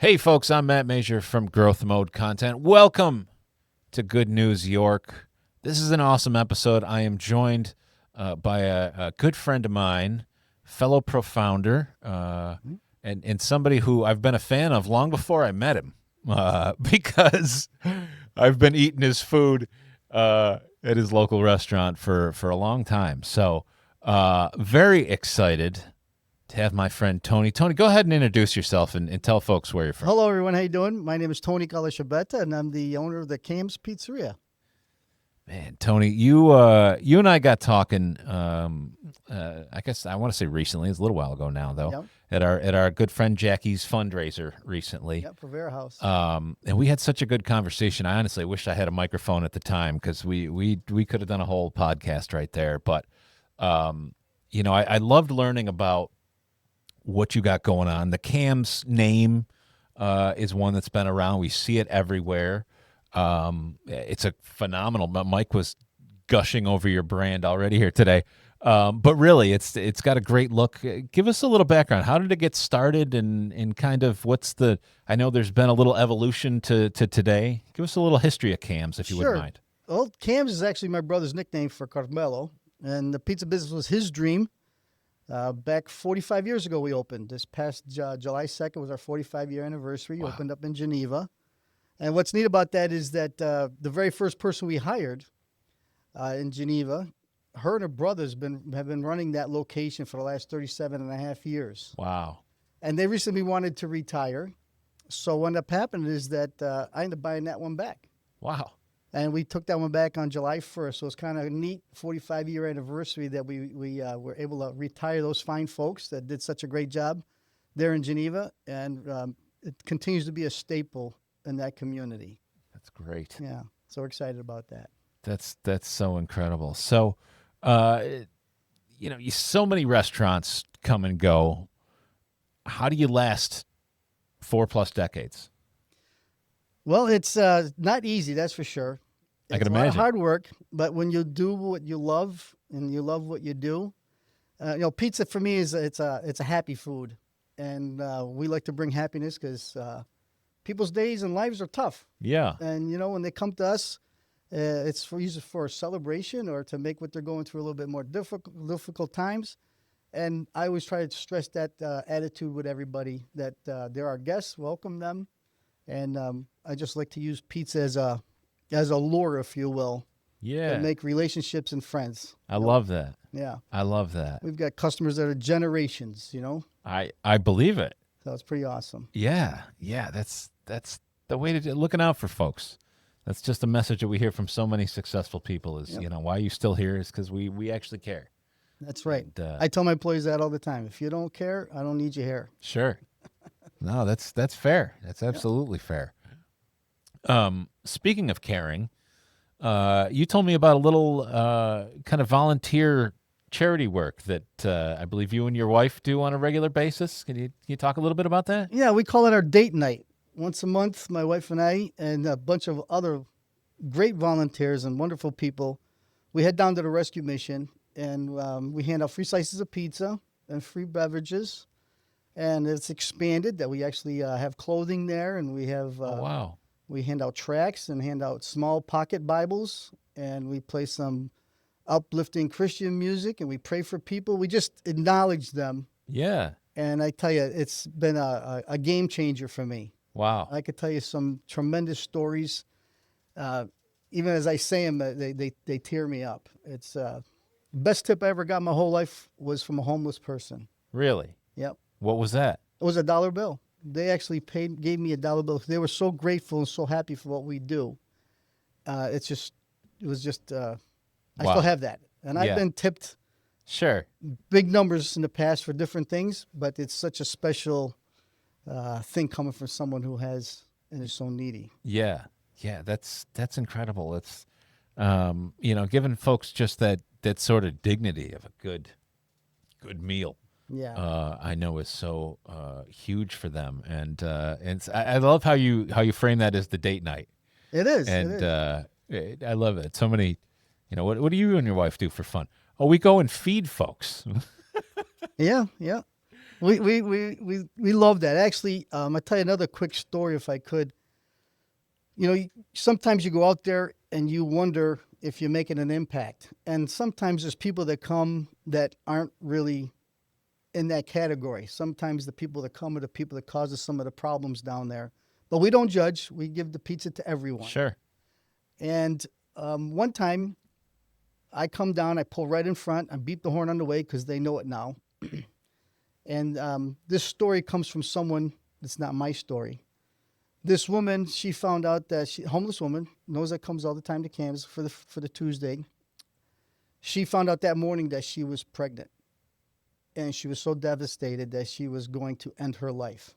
Hey, folks, I'm Matt Masur from Growth Mode Content. Welcome to Good News York. This is an awesome episode. I am joined by a good friend of mine, fellow profounder, and somebody who I've been a fan of long before I met him because I've been eating his food at his local restaurant for a long time. So very excited to have my friend Tony. Tony, go ahead and introduce yourself and tell folks where you're from. Hello, everyone. How you doing? My name is Tony Calascibetta, and I'm the owner of the Cam's Pizzeria. Man, Tony, you and I got talking. I guess I want to say recently. It's a little while ago now, though. Yep. At our good friend Jackie's fundraiser recently. Yep, for Vera House. And we had such a good conversation. I honestly wish I had a microphone at the time because we could have done a whole podcast right there. But I loved learning about what you got going on. The Cam's name is one that's been around. We see it everywhere. It's a phenomenal. Mike was gushing over your brand already here today. But really, it's got a great look. Give us a little background. How did it get started, and kind of what's the? I know there's been a little evolution to today. Give us a little history of Cam's, if you Sure. wouldn't mind. Well, Cam's is actually my brother's nickname for Carmelo, and the pizza business was his dream. Back 45 years ago, we opened. This past July 2nd was our 45-year anniversary. Wow. Opened up in Geneva. And what's neat about that is that the very first person we hired in Geneva, her and her brothers have been running that location for the last 37 and a half years. Wow. And they recently wanted to retire. So what ended up happening is that I ended up buying that one back. Wow. And we took that one back on July 1st. So it's kind of a neat 45-year anniversary that we were able to retire those fine folks that did such a great job there in Geneva. And it continues to be a staple in that community. That's great. Yeah. So we're excited about that. That's so incredible. So, so many restaurants come and go. How do you last 4+ decades? Well, it's not easy, that's for sure. I can It's a lot imagine. of hard work, but when you do what you love and you love what you do, pizza for me is it's a happy food, and we like to bring happiness because people's days and lives are tough. Yeah. And when they come to us, it's usually for a celebration or to make what they're going through a little bit more difficult times. And I always try to stress that attitude with everybody that they're our guests, welcome them. And I just like to use pizza as a lure, if you will, Yeah. to make relationships and friends. I love that. Yeah. I love that. We've got customers that are generations, I believe it. so it's pretty awesome. Yeah. Yeah. That's the way to do, looking out for folks. That's just a message that we hear from so many successful people is, Yep. why you still here is because we actually care. That's right. And, I tell my employees that all the time. If you don't care, I don't need you here. Sure. No, that's fair. That's absolutely fair. Speaking of caring, you told me about a little kind of volunteer charity work that I believe you and your wife do on a regular basis. Can you talk a little bit about that? Yeah, we call it our date night. Once a month, my wife and I and a bunch of other great volunteers and wonderful people, we head down to the rescue mission and we hand out free slices of pizza and free beverages. And it's expanded that we actually have clothing there, and we have Oh, wow. we hand out tracts and hand out small pocket Bibles, and we play some uplifting Christian music, and we pray for people. We just acknowledge them, Yeah. and I tell you, it's been a game changer for me. Wow. I could tell you some tremendous stories. Even as I say them, they tear me up. It's best tip I ever got in my whole life was from a homeless person. Really? Yep. What was that? It was $1 bill. They actually gave me $1 bill. They were so grateful and so happy for what we do. I Wow. still have that. And Yeah. I've been tipped Sure. big numbers in the past for different things, but it's such a special thing coming from someone who has and is so needy. Yeah. Yeah. That's incredible. It's, giving folks just that sort of dignity of a good meal. Yeah. I know is so huge for them, and I love how you frame that as the date night, It is. and It is. I love it. So many, what do you and your wife do for fun? Oh, we go and feed folks. Yeah. Yeah. We love that. Actually, I'll tell you another quick story if I could. Sometimes you go out there and you wonder if you're making an impact. And sometimes there's people that come that aren't really in that category. Sometimes the people that come are the people that causes some of the problems down there. But we don't judge. We give the pizza to everyone. Sure. And one time I come down, I pull right in front, I beep the horn on the way because they know it now. And this story comes from someone that's not my story. This woman, she found out that homeless woman, knows that comes all the time to Kansas for the Tuesday. She found out that morning that she was pregnant. And she was so devastated that she was going to end her life.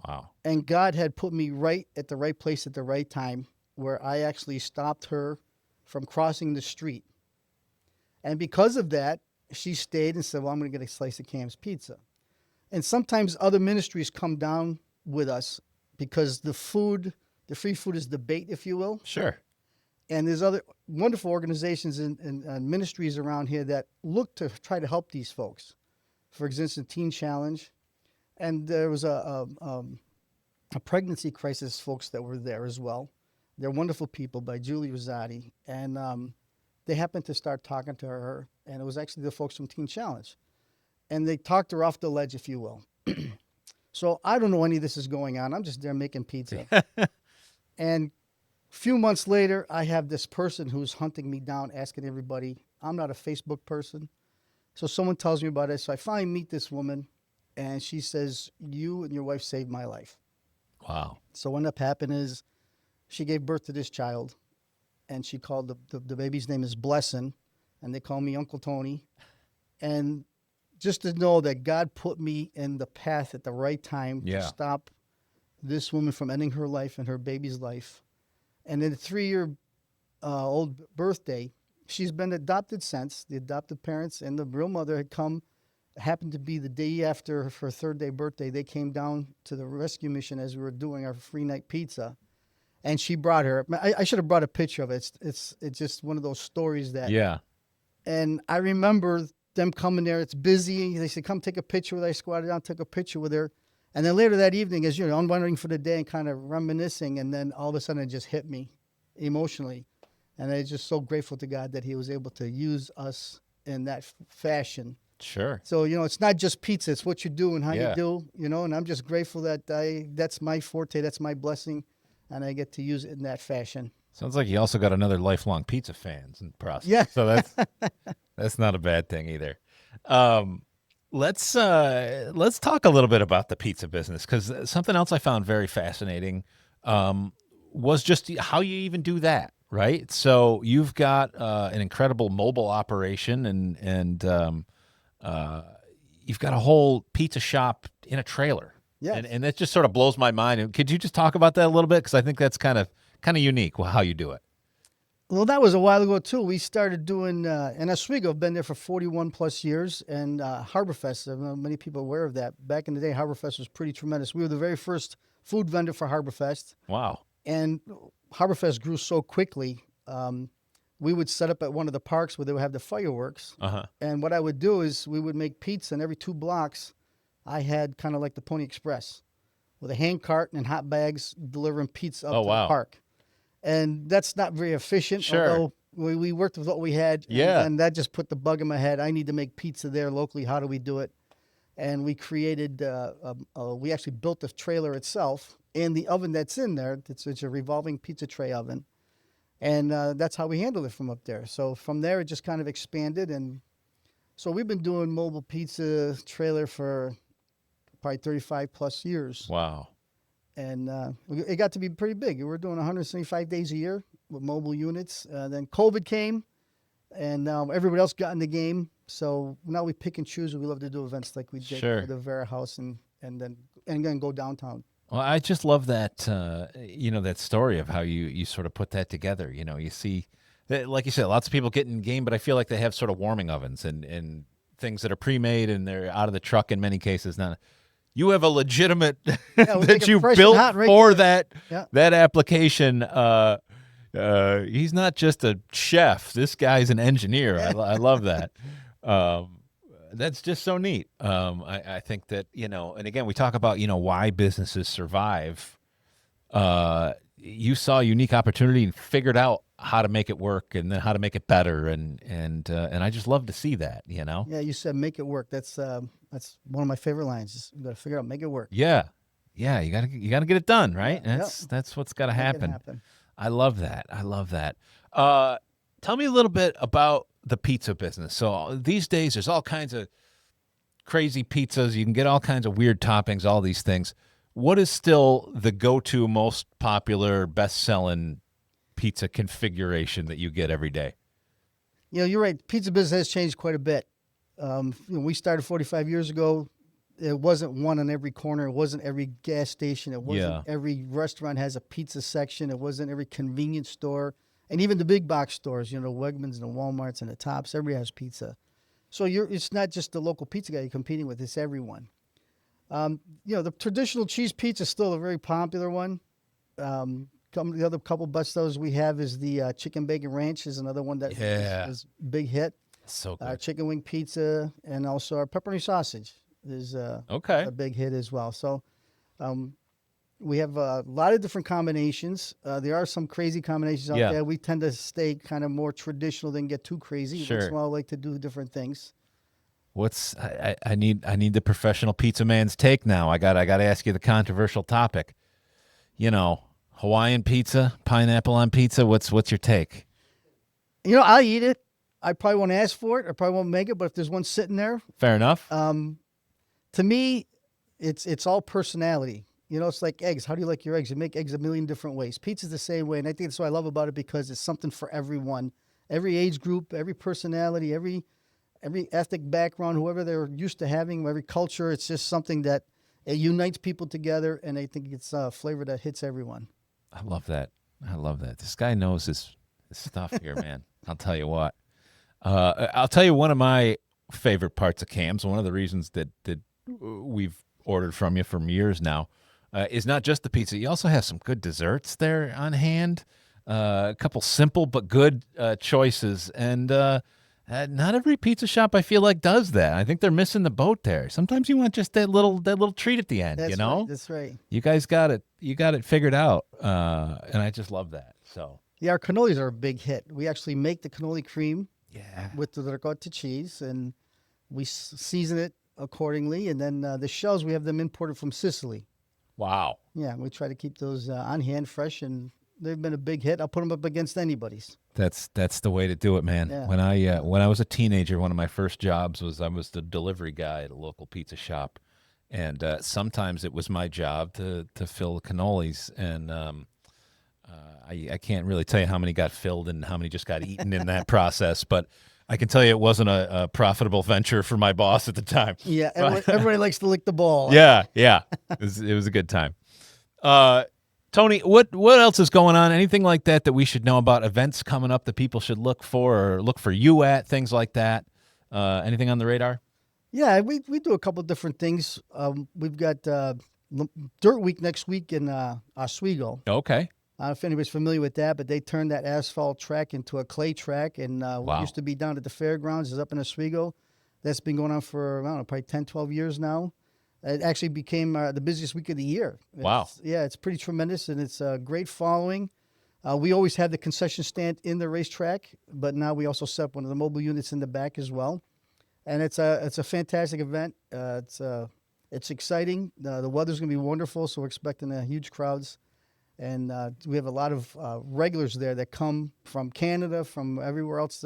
Wow. And God had put me right at the right place at the right time where I actually stopped her from crossing the street. And because of that, she stayed and said, well, I'm going to get a slice of Cam's pizza. And sometimes other ministries come down with us because the free food is the bait, if you will. Sure. And there's other wonderful organizations and ministries around here that look to try to help these folks. For instance, the Teen Challenge. And there was a pregnancy crisis folks that were there as well. They're wonderful people by Julie Rosati. And they happened to start talking to her. And it was actually the folks from Teen Challenge. And they talked her off the ledge, if you will. So I don't know any of this is going on. I'm just there making pizza. And a few months later, I have this person who's hunting me down, asking everybody. I'm not a Facebook person. So someone tells me about it. So I finally meet this woman, and she says, you and your wife saved my life. Wow. So what ended up happening is she gave birth to this child, and she called the baby's name is Blessing, and they call me Uncle Tony. And just to know that God put me in the path at the right time to stop this woman from ending her life and her baby's life. And in a 3-year-old birthday, she's been adopted since. The adopted parents and the real mother had come, happened to be the day after her 3rd-day birthday. They came down to the rescue mission as we were doing our free night pizza. And she brought her. I should have brought a picture of it. It's just one of those stories that. Yeah. And I remember them coming there. It's busy. They said, come take a picture with her. I squatted down, took a picture with her. And then later that evening, as you know, unwinding for the day and kind of reminiscing, and then all of a sudden it just hit me emotionally. And I'm just so grateful to God that he was able to use us in that fashion. Sure. So, it's not just pizza. It's what you do and how Yeah. you do, and I'm just grateful that that's my forte. That's my blessing. And I get to use it in that fashion. Sounds like you also got another lifelong pizza fans in the process. Yeah. So that's not a bad thing either. Let's talk a little bit about the pizza business, because something else I found very fascinating was just how you even do that, right? So you've got an incredible mobile operation, and you've got a whole pizza shop in a trailer. Yeah. And that just sort of blows my mind. And could you just talk about that a little bit? Because I think that's kind of unique how you do it. Well, that was a while ago, too. We started doing, in Oswego, I've been there for 41 plus years, and Harborfest, I don't know if many people are aware of that. Back in the day, Harborfest was pretty tremendous. We were the very first food vendor for Harborfest. Wow. And Harborfest grew so quickly, we would set up at one of the parks where they would have the fireworks. Uh-huh. And what I would do is we would make pizza, and every 2 blocks, I had kind of like the Pony Express with a hand cart and hot bags delivering pizza up to the park. And that's not very efficient. Sure. Although we worked with what we had. Yeah. And that just put the bug in my head. I need to make pizza there locally. How do we do it? And we created, we actually built the trailer itself and the oven that's in there. It's a revolving pizza tray oven. And that's how we handled it from up there. So from there, it just kind of expanded. And so we've been doing mobile pizza trailer for probably 35 plus years. Wow. And it got to be pretty big. We were doing 175 days a year with mobile units. Then COVID came, and everybody else got in the game. So now we pick and choose. We love to do events like we did Sure. at the Vera House and then go downtown. Well, I just love that, that story of how you sort of put that together. You see, that, like you said, lots of people get in the game, but I feel like they have sort of warming ovens and things that are pre-made and they're out of the truck in many cases. Now, you have a legitimate that you built for that application. He's not just a chef. This guy's an engineer. I love that. That's just so neat. I think that, and again, we talk about, why businesses survive. You saw a unique opportunity and figured out how to make it work and then how to make it better. And I just love to see that. Yeah, you said make it work. That's one of my favorite lines. Just you got to figure out make it work. Yeah. Yeah. You gotta get it done, right? Yeah, That's what's got to make it happen. happen. I love that. I love that. Tell me a little bit about the pizza business. So these days, there's all kinds of crazy pizzas. You can get all kinds of weird toppings, all these things. What is still the go-to most popular, best-selling pizza configuration that you get every day? You're right. Pizza business has changed quite a bit. We started 45 years ago. It wasn't one on every corner. It wasn't every gas station. It wasn't every restaurant has a pizza section. It wasn't every convenience store. And even the big box stores, Wegmans and the Walmarts and the Tops, everybody has pizza. So it's not just the local pizza guy you're competing with, it's everyone. The traditional cheese pizza is still a very popular one. The other couple bestsellers we have is the chicken bacon ranch is another one that is a big hit. So good. Our chicken wing pizza and also our pepperoni sausage is a big hit as well. So we have a lot of different combinations. There are some crazy combinations out there. We tend to stay kind of more traditional than get too crazy. Sure. Once in a while, I like to do different things. I need the professional pizza man's take now. I got to ask you the controversial topic. Hawaiian pizza, pineapple on pizza. What's your take? I'll eat it. I probably won't ask for it. I probably won't make it. But if there's one sitting there, fair enough. To me, it's all personality. It's like eggs. How do you like your eggs? You make eggs a million different ways. Pizza's the same way, and I think that's what I love about it because it's something for everyone, every age group, every personality, every ethnic background, whoever they're used to having, every culture. It's just something that it unites people together, and I think it's a flavor that hits everyone. I love that. This guy knows his stuff here, man. I'll tell you what. I'll tell you one of my favorite parts of Cam's. One of the reasons that we've ordered from you for years now is not just the pizza. You also have some good desserts there on hand. A couple simple but good choices, and not every pizza shop I feel like does that. I think they're missing the boat there. Sometimes you want just that little treat at the end. That's right. That's right. You guys got it. You got it figured out, and I just love that. So yeah, our cannolis are a big hit. We actually make the cannoli cream. Yeah. With the ricotta cheese, and we season it accordingly. And then the shells, we have them imported from Sicily. Wow. Yeah, we try to keep those on hand, fresh, and they've been a big hit. I'll put them up against anybody's. That's the way to do it, man. Yeah. When I was a teenager, one of my first jobs was I was the delivery guy at a local pizza shop, and sometimes it was my job to fill the cannolis, and I can't really tell you how many got filled and how many just got eaten in that process, but I can tell you it wasn't a profitable venture for my boss at the time. Yeah, everybody likes to lick the ball. Yeah. It was a good time. Tony, what else is going on? Anything like that we should know about? Events coming up that people should look for or look for you at, things like that? Anything on the radar? Yeah, we do a couple different things. We've got Dirt Week next week in Oswego. Okay. I don't know if anybody's familiar with that, but they turned that asphalt track into a clay track, and what used to be down at the fairgrounds is up in Oswego. That's been going on for, I don't know, probably 10, 12 years now. It actually became the busiest week of the year. It's pretty tremendous, and it's a great following. We always had the concession stand in the racetrack, but now we also set up one of the mobile units in the back as well. And it's a fantastic event. It's exciting. The weather's going to be wonderful, so we're expecting huge crowds. And we have a lot of regulars there that come from Canada, from everywhere else,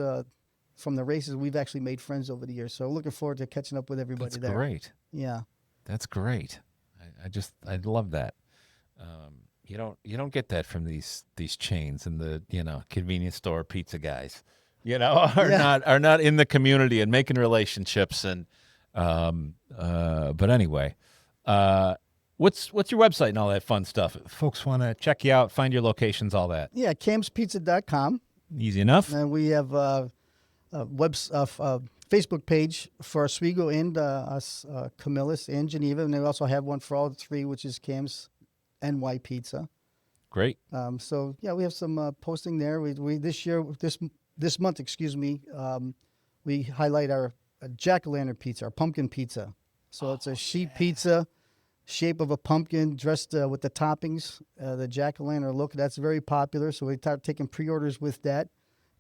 from the races. We've actually made friends over the years. So looking forward to catching up with everybody there. That's great. Yeah. That's great. I love that. You don't get that from these chains and the convenience store pizza guys. Are not in the community and making relationships and but anyway. What's your website and all that fun stuff? If folks want to check you out, find your locations, all that. Yeah, camspizza.com. Easy enough. And we have a Facebook page for Oswego and us, Camillus and Geneva. And we also have one for all three, which is Cam's NY Pizza. Great. So, yeah, we have some posting there. We this month, we highlight our a jack-o'-lantern pizza, or pumpkin pizza. So it's a sheet pizza, shape of a pumpkin, dressed with the toppings, the jack-o'-lantern look. That's very popular. So we start taking pre-orders with that.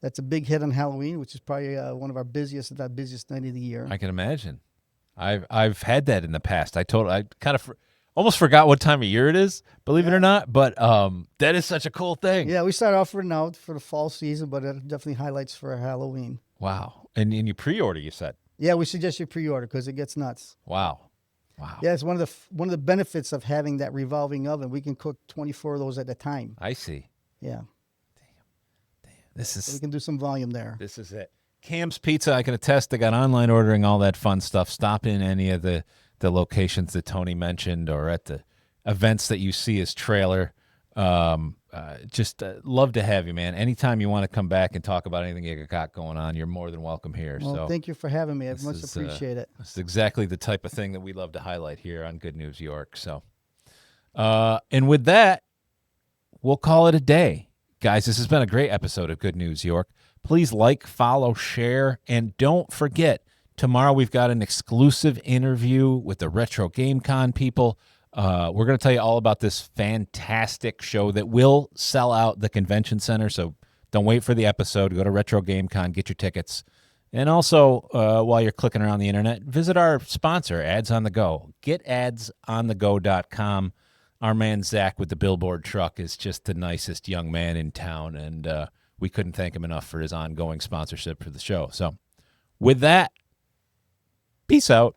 That's a big hit on Halloween, which is probably one of our busiest, if not busiest night of the year. I can imagine. I've had that in the past. I kind of almost forgot what time of year it is, believe it or not. But that is such a cool thing. Yeah, we start offering out for the fall season, but it definitely highlights for Halloween. Wow. And you pre-order, you said? Yeah, we suggest you pre-order because it gets nuts. Wow. Yeah, it's one of the benefits of having that revolving oven. We can cook 24 of those at a time. I see. Yeah. Damn. So we can do some volume there. This is it. Cam's Pizza, I can attest. They got online ordering, all that fun stuff. Stop in any of the locations that Tony mentioned, or at the events that you see his trailer. Just love to have you, man. Anytime you want to come back and talk about anything you got going on, you're more than welcome here. Well, so thank you for having me. I much appreciate it. This is exactly the type of thing that we love to highlight here on Good News York. So, and with that, we'll call it a day. Guys, this has been a great episode of Good News York. Please like, follow, share, and don't forget, tomorrow we've got an exclusive interview with the Retro Game Con people. We're going to tell you all about this fantastic show that will sell out the convention center, so don't wait for the episode. Go to Retro Game Con, get your tickets. And also, while you're clicking around the internet, visit our sponsor, Ads on the Go. GetAdsOnTheGo.com. Our man Zach with the billboard truck is just the nicest young man in town, and we couldn't thank him enough for his ongoing sponsorship for the show. So with that, peace out.